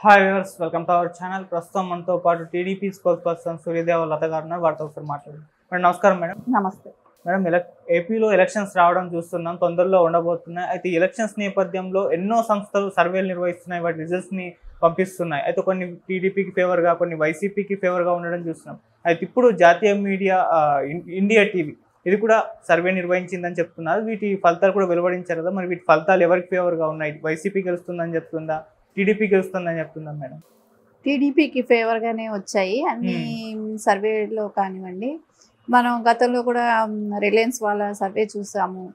Hi viewers, welcome to our channel. ప్రస్తుతం మనతో పాటు టీడీపీ స్పోక్స్ పర్సన్ సూర్యదేవ లత గారు ఉన్నారు. వారితో ఒకసారి మాట్లాడండి. మేడం నమస్కారం. మేడం నమస్తే. మేడం ఏపీలో ఎలక్షన్స్ రావడం చూస్తున్నాం, తొందరలో ఉండబోతున్నాయి. అయితే ఈ ఎలక్షన్స్ నేపథ్యంలో ఎన్నో సంస్థలు సర్వేలు నిర్వహిస్తున్నాయి, వాటి రిజల్ట్స్ని పంపిస్తున్నాయి. అయితే కొన్ని టీడీపీకి ఫేవర్గా, కొన్ని వైసీపీకి ఫేవర్గా ఉండడం చూస్తున్నాం. అయితే ఇప్పుడు జాతీయ మీడియా ఇండియా టీవీ ఇది కూడా సర్వే నిర్వహించిందని చెప్తున్నారు. వీటి ఫలితాలు కూడా వెలువడించారు కదా, మరి వీటి ఫలితాలు ఎవరికి ఫేవర్గా ఉన్నాయి? వైసీపీ గెలుస్తుందని చెప్తుందా, టీడీపీ గెలుస్తుందని చెప్తున్నాం మేడం? టీడీపీకి ఫేవర్గానే వచ్చాయి అన్ని సర్వేలో కానివ్వండి. మనం గతంలో కూడా రిలయన్స్ వాళ్ళ సర్వే చూసాము,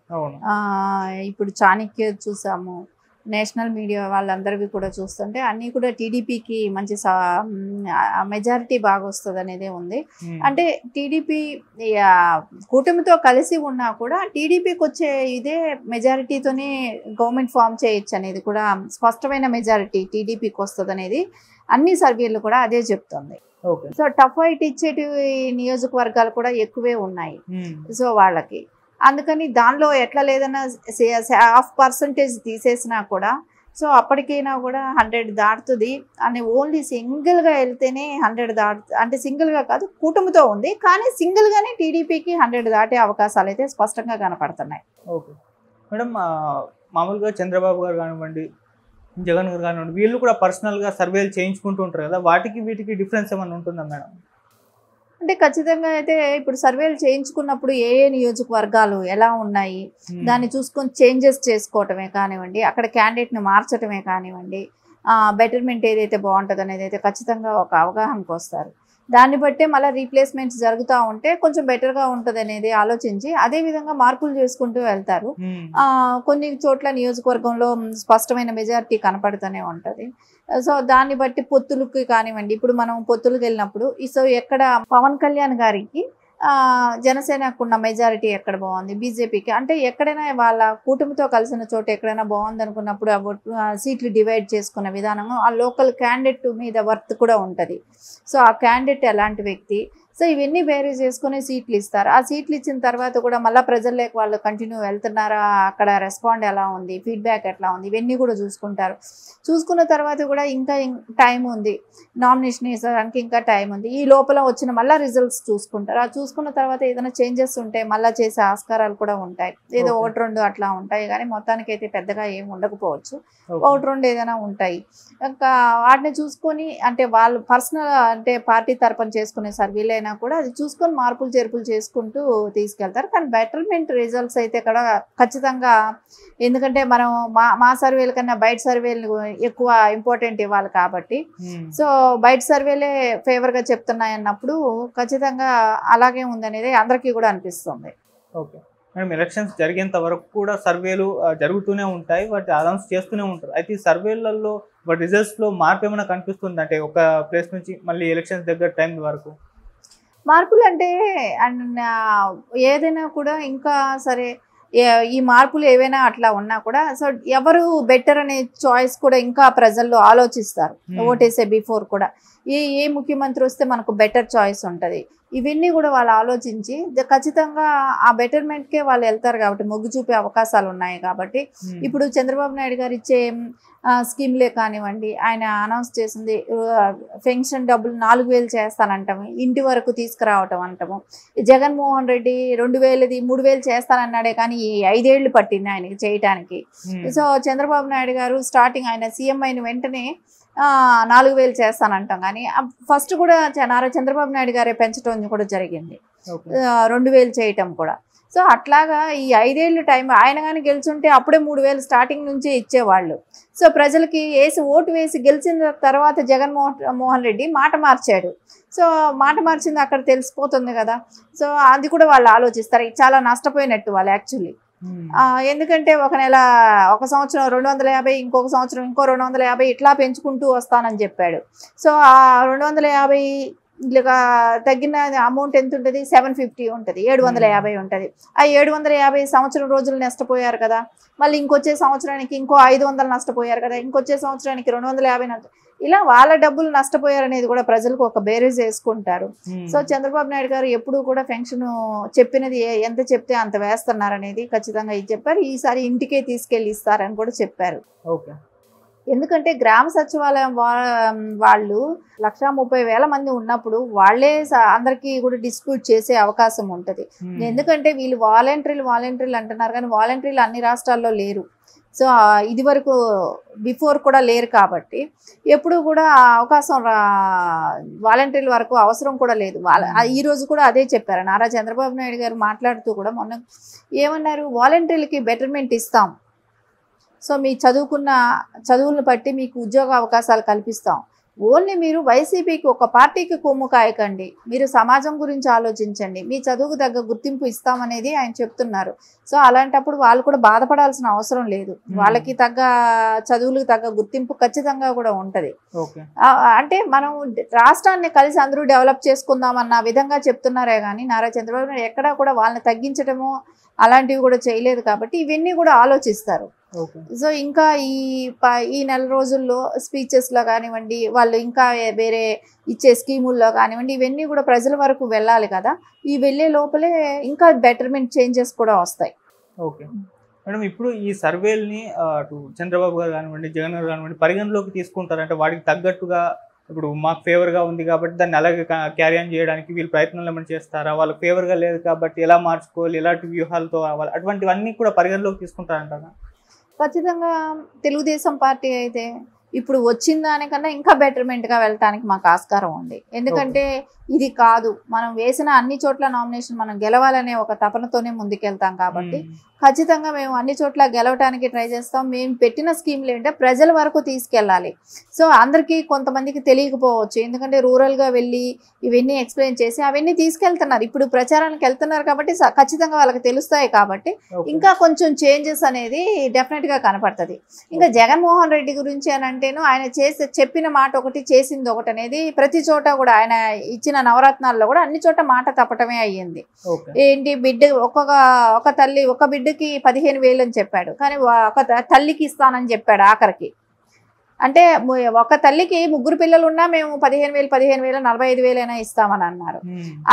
ఇప్పుడు చాణక్య చూసాము, నేషనల్ మీడియా వాళ్ళందరివి కూడా చూస్తుంటే అన్నీ కూడా టీడీపీకి మంచి మెజారిటీ బాగా వస్తుంది అనేదే ఉంది. అంటే టీడీపీ కూటమితో కలిసి ఉన్నా కూడా టీడీపీకి వచ్చే ఇదే మెజారిటీతోనే గవర్నమెంట్ ఫామ్ చేయొచ్చు అనేది కూడా స్పష్టమైన మెజారిటీ టీడీపీకి వస్తుంది అనేది అన్ని సర్వేలు కూడా అదే చెప్తుంది. సో టఫ్ ఫైట్ ఇచ్చేటి నియోజకవర్గాలు కూడా ఎక్కువే ఉన్నాయి. సో వాళ్ళకి అందుకని దానిలో ఎట్లా లేదన్నా 0.5% తీసేసినా కూడా సో అప్పటికైనా కూడా 100 దాటుతుంది అని ఓన్లీ సింగిల్గా వెళ్తేనే 100 దాటు, అంటే సింగిల్గా కాదు కూటమితో ఉంది కానీ సింగిల్గానే టీడీపీకి 100 దాటే అవకాశాలు అయితే స్పష్టంగా కనపడుతున్నాయి. ఓకే మేడం, మామూలుగా చంద్రబాబు గారు కానివ్వండి, జగన్ గారు కానివ్వండి, వీళ్ళు కూడా పర్సనల్గా సర్వేలు చేయించుకుంటూ ఉంటారు కదా, వాటికి వీటికి డిఫరెన్స్ ఏమైనా ఉంటుందా మేడం? అంటే ఖచ్చితంగా అయితే ఇప్పుడు సర్వేలు చేయించుకున్నప్పుడు ఏ ఏ నియోజకవర్గాలు ఎలా ఉన్నాయి దాన్ని చూసుకొని చేంజెస్ చేసుకోవటమే కానివ్వండి, అక్కడ క్యాండిడేట్ని మార్చడమే కానివ్వండి, బెటర్మెంట్ ఏదైతే బాగుంటుంది అనేది అయితే ఖచ్చితంగా ఒక అవగాహనకు వస్తారు. దాన్ని బట్టే మళ్ళీ రీప్లేస్మెంట్స్ జరుగుతూ ఉంటే కొంచెం బెటర్గా ఉంటుంది అనేది ఆలోచించి అదేవిధంగా మార్పులు చేసుకుంటూ వెళ్తారు. కొన్ని చోట్ల నియోజకవర్గంలో స్పష్టమైన మెజారిటీ కనపడుతూనే ఉంటుంది. సో దాన్ని బట్టి పొత్తులకి కానివ్వండి, ఇప్పుడు మనం పొత్తులకు వెళ్ళినప్పుడు సో ఎక్కడ పవన్ కళ్యాణ్ గారికి జనసేనకు ఉన్న మెజారిటీ ఎక్కడ బాగుంది, బీజేపీకి అంటే ఎక్కడైనా వాళ్ళ కూటమితో కలిసిన చోట ఎక్కడైనా బాగుంది అనుకున్నప్పుడు సీట్లు డివైడ్ చేసుకున్న విధానం ఆ లోకల్ క్యాండిడేట్ మీద వర్త్ కూడా ఉంటుంది. సో ఆ క్యాండిడేట్ ఎలాంటి వ్యక్తి, సో ఇవన్నీ బేరీ చేసుకుని సీట్లు ఇస్తారు. ఆ సీట్లు ఇచ్చిన తర్వాత కూడా మళ్ళీ ప్రజల్లోకి వాళ్ళు కంటిన్యూ వెళ్తున్నారా, అక్కడ రెస్పాండ్ ఎలా ఉంది, ఫీడ్బ్యాక్ ఎట్లా ఉంది, ఇవన్నీ కూడా చూసుకుంటారు. చూసుకున్న తర్వాత కూడా ఇంకా టైం ఉంది, నామినేషన్ వేసడానికి ఇంకా టైం ఉంది, ఈ లోపల వచ్చిన మళ్ళీ రిజల్ట్స్ చూసుకుంటారు. ఆ చూసుకున్న తర్వాత ఏదైనా చేంజెస్ ఉంటే మళ్ళీ చేసే ఆస్కారాలు కూడా ఉంటాయి. ఏదో 1-2 అట్లా ఉంటాయి కానీ మొత్తానికి అయితే పెద్దగా ఏం ఉండకపోవచ్చు, 1-2 ఏదైనా ఉంటాయి. ఇంకా వాటిని చూసుకొని అంటే వాళ్ళు పర్సనల్ అంటే పార్టీ తరపున చేసుకునే సర్వీలైనా కూడా అది చూసుకొని మార్పులు చేర్పులు చేసుకుంటూ తీసుకెళ్తారు. కానీ బెటర్మెంట్ రిజల్ట్స్ అయితే కూడా ఖచ్చితంగా, ఎందుకంటే మనం మా సర్వేల కన్నా బయట సర్వేలు ఎక్కువ ఇంపార్టెంట్ ఇవ్వాలి కాబట్టి సో బయట సర్వేలే ఫేవర్గా చెప్తున్నాయి అన్నప్పుడు ఖచ్చితంగా అలాగే ఉందనేది అందరికీ కూడా అనిపిస్తుంది. ఓకే మేడం, ఎలక్షన్స్ జరిగేంత వరకు కూడా సర్వేలు జరుగుతూనే ఉంటాయి, వాటి అనౌన్స్ చేస్తూనే ఉంటారు. అయితే ఈ సర్వేలలో వాటి రిజల్ట్స్లో మార్పు ఏమైనా కనిపిస్తుంది అంటే ఒక ప్లేస్ నుంచి మళ్ళీ ఎలక్షన్స్ దగ్గర టైం వరకు? మార్పులు అంటే ఏదైనా కూడా ఇంకా సరే ఈ మార్పులు ఏవైనా అట్లా ఉన్నా కూడా సో ఎవరు బెటర్ అనే చాయిస్ కూడా ఇంకా ప్రజల్లో ఆలోచిస్తారు. ఓటేసే బిఫోర్ కూడా ఏ ముఖ్యమంత్రి వస్తే మనకు బెటర్ చాయిస్ ఉంటుంది, ఇవన్నీ కూడా వాళ్ళు ఆలోచించి ఖచ్చితంగా ఆ బెటర్మెంట్కే వాళ్ళు వెళ్తారు కాబట్టి మొగ్గు చూపే అవకాశాలు ఉన్నాయి. కాబట్టి ఇప్పుడు చంద్రబాబు నాయుడు గారు ఇచ్చే స్కీమ్లే కానివ్వండి, ఆయన అనౌన్స్ చేసింది పెన్షన్ డబ్బులు 4,000 చేస్తానంటాము, ఇంటి వరకు తీసుకురావటం అంటాము. జగన్మోహన్ రెడ్డి 2,000ది 3,000 చేస్తానన్నాడే కానీ 5 ఏళ్ళు పట్టింది ఆయనకి చేయటానికి. సో చంద్రబాబు నాయుడు గారు స్టార్టింగ్ ఆయన సీఎం అయిన వెంటనే 4,000 చేస్తానంటాం కానీ ఫస్ట్ కూడా నారా చంద్రబాబు నాయుడు గారే పెంచడం కూడా జరిగింది, 2,000 చేయటం కూడా. సో అట్లాగా ఈ 5 ఏళ్ళు టైం ఆయన కానీ గెలుచుంటే అప్పుడే 3,000 స్టార్టింగ్ నుంచే ఇచ్చేవాళ్ళు. సో ప్రజలకి ఓటు వేసి గెలిచిన తర్వాత జగన్మోహన్ రెడ్డి మాట మార్చాడు. సో మాట మార్చింది అక్కడ తెలిసిపోతుంది కదా. సో అది కూడా వాళ్ళు ఆలోచిస్తారు, చాలా నష్టపోయినట్టు వాళ్ళు యాక్చువల్లీ. ఎందుకంటే ఒక సంవత్సరం 250, ఇంకొక సంవత్సరం ఇంకో 250 ఇట్లా పెంచుకుంటూ వస్తానని చెప్పాడు. సో ఆ 250 ఇలాగా తగ్గిన అమౌంట్ ఎంత ఉంటుంది, 750 ఉంటుంది, 750 ఉంటుంది. ఆ 750 సంవత్సరం రోజులు నష్టపోయారు కదా, మళ్ళీ ఇంకొచ్చే సంవత్సరానికి ఇంకో 500 నష్టపోయారు కదా, ఇంకొచ్చే సంవత్సరానికి 250 ఇలా వాళ్ళ డబ్బులు నష్టపోయారనేది కూడా ప్రజలకు ఒక బేరేజ్ వేసుకుంటారు. సో చంద్రబాబు నాయుడు గారు ఎప్పుడూ కూడా పెన్షన్ చెప్పినది ఎంత చెప్తే అంత వేస్తున్నారనేది ఖచ్చితంగా ఇది చెప్పారు. ఈసారి ఇంటికే తీసుకెళ్ళి ఇస్తారని కూడా చెప్పారు. ఓకే ఎందుకంటే గ్రామ సచివాలయం వాళ్ళు 1,30,000 మంది ఉన్నప్పుడు వాళ్ళే అందరికీ కూడా డిస్ప్యూట్ చేసే అవకాశం ఉంటుంది. ఎందుకంటే వీళ్ళు వాలంటీర్లు అంటున్నారు, కానీ వాలంటీర్లు అన్ని రాష్ట్రాల్లో లేరు. సో ఇది వరకు బిఫోర్ కూడా లేరు కాబట్టి ఎప్పుడు కూడా ఆ అవకాశం వాలంటీర్ల వరకు అవసరం కూడా లేదు. ఈ రోజు కూడా అదే చెప్పారు నారా చంద్రబాబు నాయుడు గారు మాట్లాడుతూ కూడా. మొన్న ఏమన్నారు, వాలంటీర్లకి బెటర్మెంట్ ఇస్తాం, సో మీ చదువులను బట్టి మీకు ఉద్యోగ అవకాశాలు కల్పిస్తాం. ఓన్లీ మీరు వైసీపీకి ఒక పార్టీకి కొమ్ము కాయకండి, మీరు సమాజం గురించి ఆలోచించండి, మీ చదువుకు తగ్గ గుర్తింపు ఇస్తామనేది ఆయన చెప్తున్నారు. సో అలాంటప్పుడు వాళ్ళు కూడా బాధపడాల్సిన అవసరం లేదు. వాళ్ళకి తగ్గ చదువులకు తగ్గ గుర్తింపు ఖచ్చితంగా కూడా ఉంటది. అంటే మనం రాష్ట్రాన్ని కలిసి అందరూ డెవలప్ చేసుకుందామన్న విధంగా చెప్తున్నారే కానీ నారా చంద్రబాబు నాయుడు ఎక్కడా కూడా వాళ్ళని తగ్గించడము అలాంటివి కూడా చేయలేదు. కాబట్టి ఇవన్నీ కూడా ఆలోచిస్తారు. సో ఇంకా ఈ నెల రోజుల్లో స్పీచెస్లో కానివ్వండి, వాళ్ళు ఇంకా వేరే ఇచ్చే స్కీముల్లో కానివ్వండి, ఇవన్నీ కూడా ప్రజల వరకు వెళ్ళాలి కదా. ఈ వెళ్ళే లోపలే ఇంకా బెటర్మెంట్ చేంజెస్ కూడా వస్తాయి. ఓకే మేడం, ఇప్పుడు ఈ సర్వేల్ని అటు చంద్రబాబు గారు కానివ్వండి, జగన్ గారు కానివ్వండి పరిగణలోకి తీసుకుంటారంటే వాటికి తగ్గట్టుగా ఇప్పుడు మాకు ఫేవర్గా ఉంది కాబట్టి దాన్ని అలాగే క్యారీ ఆన్ చేయడానికి వీళ్ళు ప్రయత్నాలు ఏమైనా చేస్తారా? వాళ్ళకి ఫేవర్గా లేదు కాబట్టి ఎలా మార్చుకోవాలి, ఎలాంటి వ్యూహాలతో రావాలి, అటువంటివన్నీ కూడా పరిగణలోకి తీసుకుంటారంటారా? ఖచ్చితంగా తెలుగుదేశం పార్టీ అయితే ఇప్పుడు వచ్చిన దానికన్నా ఇంకా బెటర్మెంట్గా వెళ్ళటానికి మాకు ఆస్కారం ఉంది. ఎందుకంటే ఇది కాదు, మనం వేసిన అన్ని చోట్ల నామినేషన్ మనం గెలవాలనే ఒక తపనతోనే ముందుకెళ్తాం కాబట్టి ఖచ్చితంగా మేము అన్ని చోట్ల గెలవటానికి ట్రై చేస్తాం. మేము పెట్టిన స్కీమ్లు ఏంటంటే ప్రజల వరకు తీసుకెళ్ళాలి. సో అందరికీ కొంతమందికి తెలియకపోవచ్చు, ఎందుకంటే రూరల్గా వెళ్ళి ఇవన్నీ ఎక్స్ప్లెయిన్ చేసి అవన్నీ తీసుకెళ్తున్నారు. ఇప్పుడు ప్రచారానికి వెళ్తున్నారు కాబట్టి ఖచ్చితంగా వాళ్ళకి తెలుస్తాయి. కాబట్టి ఇంకా కొంచెం చేంజెస్ అనేది డెఫినెట్గా కనపడుతుంది. ఇంకా జగన్మోహన్ రెడ్డి గురించి అని అంటేను ఆయన చెప్పిన మాట ఒకటి చేసింది ఒకటి అనేది ప్రతి చోట కూడా ఆయన ఇచ్చిన నవరత్నాల్లో కూడా అన్ని చోట మాట తప్పటమే అయ్యింది. ఏంటి బిడ్డ ఒక తల్లి ఒక బిడ్డకి 15,000 అని చెప్పాడు, కానీ ఒక తల్లికి ఇస్తానని చెప్పాడు ఆఖరికి. అంటే ఒక తల్లికి 3 పిల్లలు ఉన్నా మేము 15,000 45,000 ఇస్తామని అన్నారు.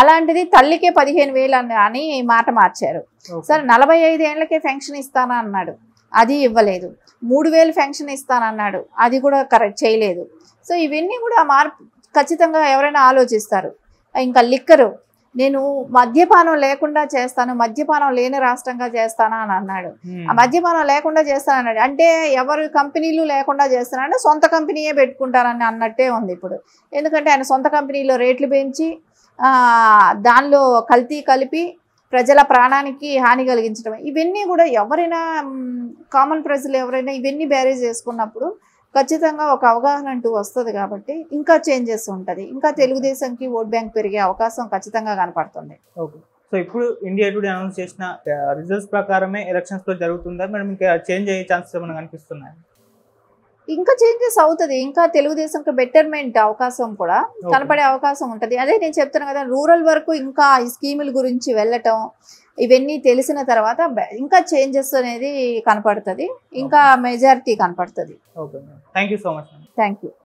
అలాంటిది తల్లికే 15,000 అని మాట మార్చారు. సరే 45 ఏళ్లకే పెన్షన్ ఇస్తానా అన్నాడు, అది ఇవ్వలేదు. 3,000 పెన్షన్ ఇస్తానన్నాడు, అది కూడా కరెక్ట్ చేయలేదు. సో ఇవన్నీ కూడా మార్పు ఖచ్చితంగా ఎవరైనా ఆలోచిస్తారు. ఇంకా లిక్కరు, నేను మద్యపానం లేకుండా చేస్తాను, మద్యపానం లేని రాష్ట్రంగా చేస్తానా అని అన్నాడు. ఆ మద్యపానం లేకుండా చేస్తానన్నాడు అంటే ఎవరు కంపెనీలు లేకుండా చేస్తానంటే సొంత కంపెనీయే పెట్టుకుంటారని అన్నట్టే ఉంది ఇప్పుడు. ఎందుకంటే ఆయన సొంత కంపెనీలో రేట్లు పెంచి దానిలో కల్తీ కలిపి ప్రజల ప్రాణానికి హాని కలిగించడం, ఇవన్నీ కూడా ఎవరైనా కామన్ ప్రజలు ఎవరైనా ఇవన్నీ బ్యారేజ్ చేసుకున్నప్పుడు ఖచ్చితంగా ఒక అవగాహన అంటూ వస్తుంది. కాబట్టి ఇంకా చేంజెస్ ఉంటుంది, ఇంకా తెలుగుదేశంకి ఓట్ బ్యాంక్ పెరిగే అవకాశం ఖచ్చితంగా కనపడుతుంది. ఓకే, సో ఇప్పుడు ఇండియా టుడే అనౌన్స్ చేసిన రిజల్ట్స్ ప్రకారమే ఎలక్షన్స్లో జరుగుతుందా మేడం? ఇంకా చేంజ్ అయ్యే ఛాన్సెస్ ఏమైనా కనిపిస్తున్నాయి? ఇంకా చేంజెస్ అవుతుంది, ఇంకా తెలుగుదేశంకి బెటర్మెంట్ అవకాశం కూడా కనపడే అవకాశం ఉంటుంది. అదే నేను చెప్తాను కదా, రూరల్ వరకు ఇంకా ఈ స్కీముల గురించి వెళ్ళటం ఇవన్నీ తెలిసిన తర్వాత ఇంకా చేంజెస్ అనేది కనపడుతుంది, ఇంకా మెజారిటీ కనపడుతుంది. Okay, thank you so much. Thank you.